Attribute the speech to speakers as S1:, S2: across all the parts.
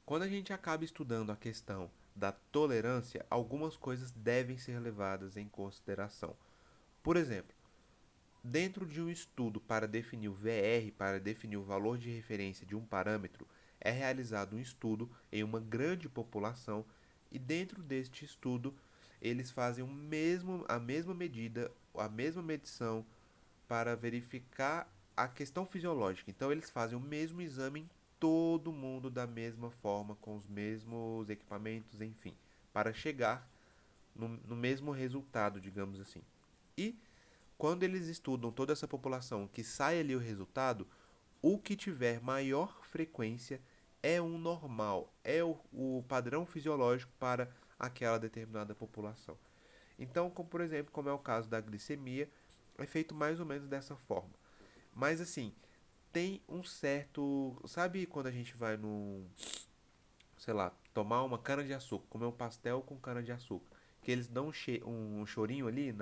S1: Quando a gente acaba estudando a questão da tolerância, algumas coisas devem ser levadas em consideração. Por exemplo, dentro de um estudo para definir o VR, para definir o valor de referência de um parâmetro, é realizado um estudo em uma grande população e dentro deste estudo eles fazem a mesma medida, a mesma medição para verificar a questão fisiológica. Então eles fazem o mesmo exame em todo mundo da mesma forma, com os mesmos equipamentos, enfim, para chegar no mesmo resultado, digamos assim. E quando eles estudam toda essa população, que sai ali o resultado, o que tiver maior frequência é um normal, é o padrão fisiológico para aquela determinada população. Então, como por exemplo, como é o caso da glicemia, é feito mais ou menos dessa forma. Mas assim, tem um certo. Sabe quando a gente vai no, sei lá, tomar uma cana de açúcar, comer um pastel com cana de açúcar, que eles dão um chorinho ali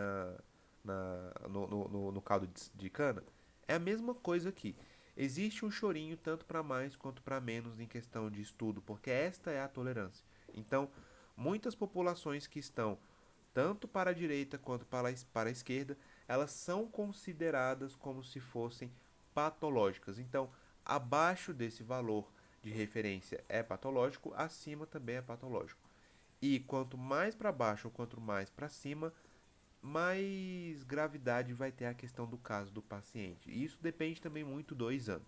S1: no caldo de cana? É a mesma coisa aqui. Existe um chorinho tanto para mais quanto para menos em questão de estudo, porque esta é a tolerância. Então, muitas populações que estão tanto para a direita quanto para a esquerda, elas são consideradas como se fossem patológicas. Então, abaixo desse valor de referência é patológico, acima também é patológico. E quanto mais para baixo ou quanto mais para cima, mais gravidade vai ter a questão do caso do paciente. E isso depende também muito do exame,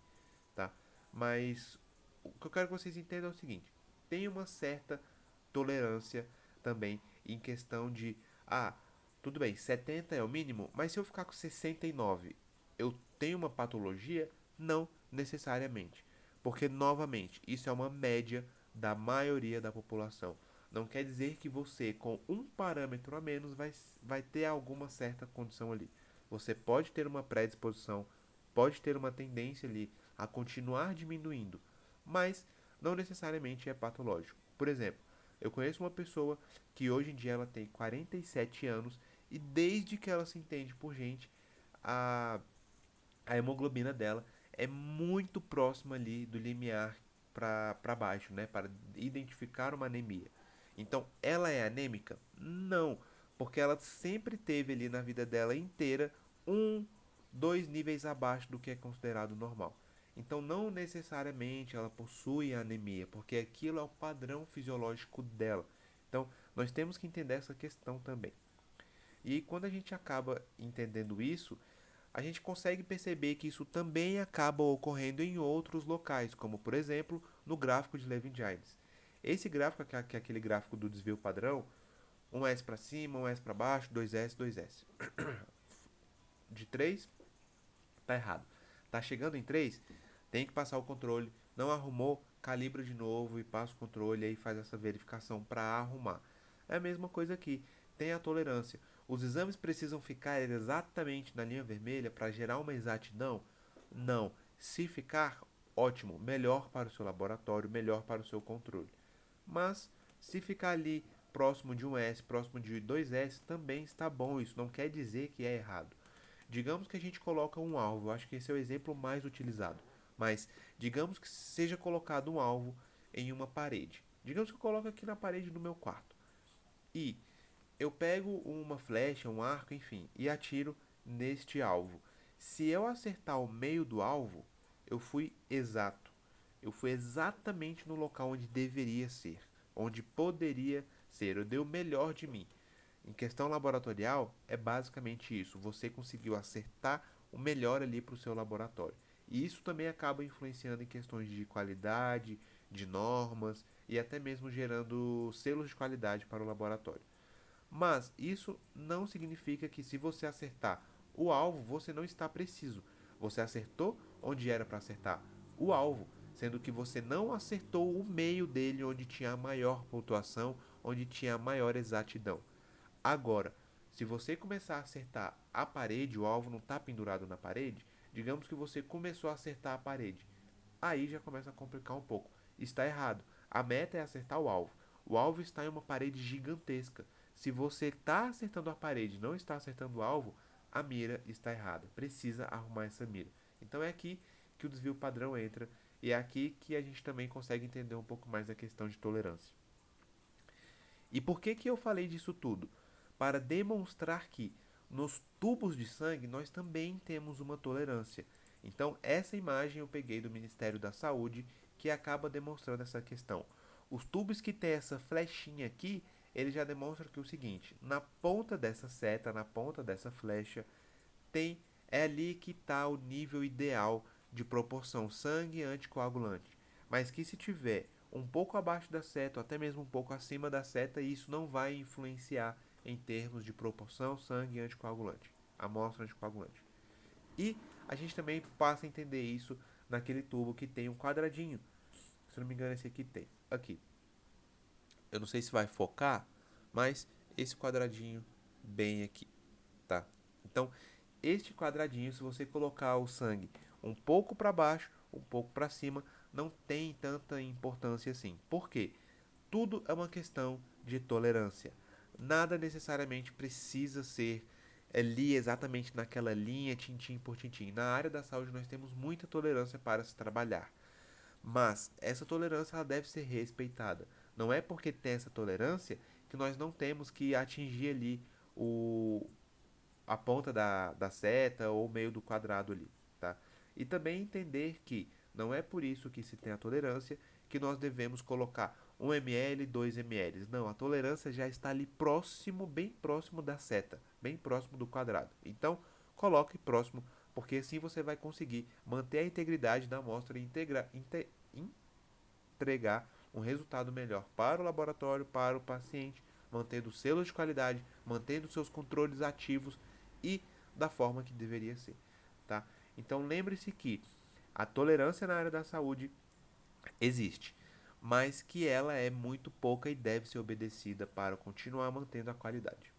S1: tá? Mas o que eu quero que vocês entendam é o seguinte: tem uma certa tolerância também em questão de, ah, tudo bem, 70 é o mínimo, mas se eu ficar com 69, eu tenho uma patologia? Não necessariamente. Porque, novamente, isso é uma média da maioria da população. Não quer dizer que você, com um parâmetro a menos, vai ter alguma certa condição ali. Você pode ter uma predisposição, pode ter uma tendência ali a continuar diminuindo, mas não necessariamente é patológico. Por exemplo, eu conheço uma pessoa que hoje em dia ela tem 47 anos e desde que ela se entende por gente, a, a hemoglobina dela é muito próxima ali do limiar para baixo, né, para identificar uma anemia. Então, ela é anêmica? Não, porque ela sempre teve ali na vida dela inteira um, dois níveis abaixo do que é considerado normal. Então, não necessariamente ela possui anemia, porque aquilo é o padrão fisiológico dela. Então, nós temos que entender essa questão também. E quando a gente acaba entendendo isso, a gente consegue perceber que isso também acaba ocorrendo em outros locais, como por exemplo no gráfico de Levin-James. Esse gráfico, que é aquele gráfico do desvio padrão, um S para cima, um S para baixo, dois S, dois S. De 3 tá errado. Tá chegando em 3 tem que passar o controle. Não arrumou, calibra de novo e passa o controle e aí faz essa verificação para arrumar. É a mesma coisa aqui. Tem a tolerância. Os exames precisam ficar exatamente na linha vermelha para gerar uma exatidão? Não. Se ficar, ótimo. Melhor para o seu laboratório, melhor para o seu controle. Mas se ficar ali próximo de um S, próximo de dois S, também está bom. Isso não quer dizer que é errado. Digamos que a gente coloca um alvo, eu acho que esse é o exemplo mais utilizado. Mas digamos que seja colocado um alvo em uma parede. Digamos que eu coloco aqui na parede do meu quarto. E eu pego uma flecha, um arco, enfim, e atiro neste alvo. Se eu acertar o meio do alvo, eu fui exato. Eu fui exatamente no local onde deveria ser, onde poderia ser. Eu dei o melhor de mim. Em questão laboratorial, é basicamente isso. Você conseguiu acertar o melhor ali para o seu laboratório. E isso também acaba influenciando em questões de qualidade, de normas e até mesmo gerando selos de qualidade para o laboratório. Mas isso não significa que se você acertar o alvo, você não está preciso. Você acertou onde era para acertar o alvo, sendo que você não acertou o meio dele onde tinha a maior pontuação, onde tinha a maior exatidão. Agora, se você começar a acertar a parede, o alvo não está pendurado na parede, digamos que você começou a acertar a parede. Aí já começa a complicar um pouco. Está errado. A meta é acertar o alvo. O alvo está em uma parede gigantesca. Se você está acertando a parede e não está acertando o alvo, a mira está errada. Precisa arrumar essa mira. Então é aqui que o desvio padrão entra E é aqui que a gente também consegue entender um pouco mais a questão de tolerância. E por que que eu falei disso tudo? Para demonstrar que nos tubos de sangue nós também temos uma tolerância. Então, essa imagem eu peguei do Ministério da Saúde, que acaba demonstrando essa questão. Os tubos que tem essa flechinha aqui, ele já demonstra que é o seguinte: na ponta dessa seta, na ponta dessa flecha, tem é ali que está o nível ideal de proporção sangue anticoagulante. Mas que se tiver um pouco abaixo da seta, ou até mesmo um pouco acima da seta, isso não vai influenciar em termos de proporção sangue anticoagulante, amostra anticoagulante. E a gente também passa a entender isso naquele tubo que tem um quadradinho. Se não me engano, esse aqui tem. Aqui. Eu não sei se vai focar, mas esse quadradinho bem aqui, tá? Então, este quadradinho, se você colocar o sangue um pouco para baixo, um pouco para cima, não tem tanta importância assim. Por quê? Tudo é uma questão de tolerância. Nada necessariamente precisa ser ali exatamente naquela linha, tintim por tintim. Na área da saúde nós temos muita tolerância para se trabalhar, mas essa tolerância ela deve ser respeitada. Não é porque tem essa tolerância que nós não temos que atingir ali o, a ponta da seta ou o meio do quadrado ali, tá? E também entender que não é por isso que se tem a tolerância que nós devemos colocar 1 ml, 2 ml. Não, a tolerância já está ali próximo, bem próximo da seta, bem próximo do quadrado. Então, coloque próximo, porque assim você vai conseguir manter a integridade da amostra e entregar um resultado melhor para o laboratório, para o paciente, mantendo selos de qualidade, mantendo seus controles ativos e da forma que deveria ser, tá? Então lembre-se que a tolerância na área da saúde existe, mas que ela é muito pouca e deve ser obedecida para continuar mantendo a qualidade.